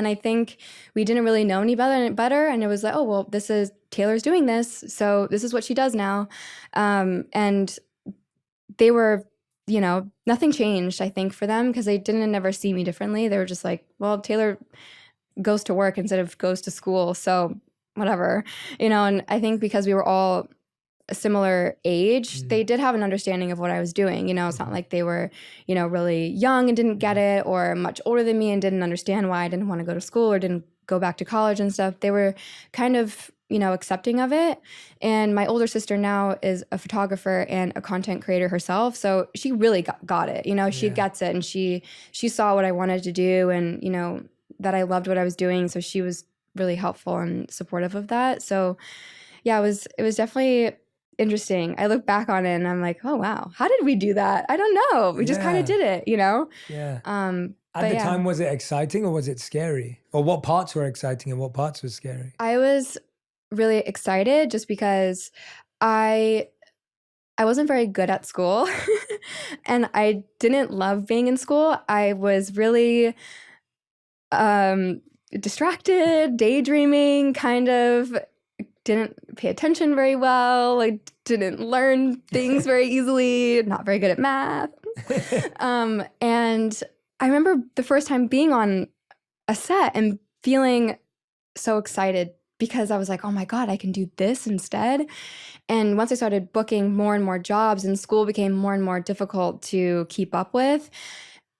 And I think we didn't really know any better. And it was like, oh, well, Taylor's doing this. So this is what she does now. And they were, nothing changed, I think, for them because they didn't ever see me differently. They were just like, well, Taylor goes to work instead of goes to school. So whatever, and I think because we were all a similar age, they did have an understanding of what I was doing. It's not like they were, really young and didn't get it, or much older than me and didn't understand why I didn't want to go to school or didn't go back to college and stuff. They were kind of, accepting of it. And my older sister now is a photographer and a content creator herself. So she really got it, she gets it. And she saw what I wanted to do and, that I loved what I was doing. So she was really helpful and supportive of that. So yeah, it was definitely interesting. I look back on it and I'm like, oh wow, how did we do that? I don't know. We just kind of did it, Yeah. At the time, was it exciting or was it scary? Or what parts were exciting and what parts were scary? I was really excited just because I wasn't very good at school and I didn't love being in school. I was really distracted, daydreaming, kind of didn't pay attention very well. I didn't learn things very easily, not very good at math. And I remember the first time being on a set and feeling so excited because I was like, oh my God, I can do this instead. And once I started booking more and more jobs and school became more and more difficult to keep up with,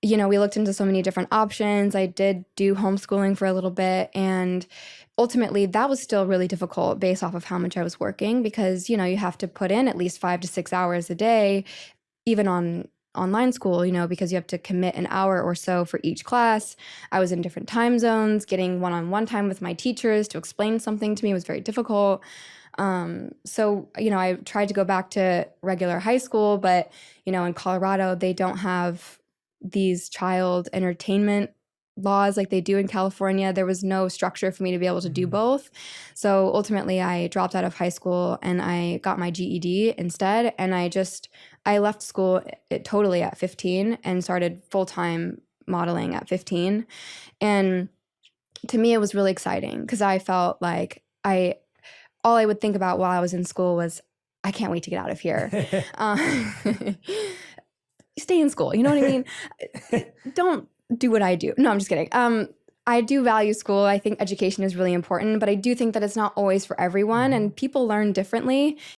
we looked into so many different options. I did do homeschooling for a little bit, and ultimately that was still really difficult based off of how much I was working because, you have to put in at least 5 to 6 hours a day, even on online school, because you have to commit an hour or so for each class. I was in different time zones. Getting one-on-one time with my teachers to explain something to me was very difficult. So, I tried to go back to regular high school, but, in Colorado, they don't have these child entertainment laws like they do in California. There was no structure for me to be able to do both. So ultimately I dropped out of high school and I got my GED instead. And I left school totally at 15 and started full-time modeling at 15. And to me, it was really exciting because I felt like all I would think about while I was in school was, I can't wait to get out of here. Stay in school. You know what I mean? Don't do what I do. No, I'm just kidding. I do value school. I think education is really important, but I do think that it's not always for everyone and people learn differently.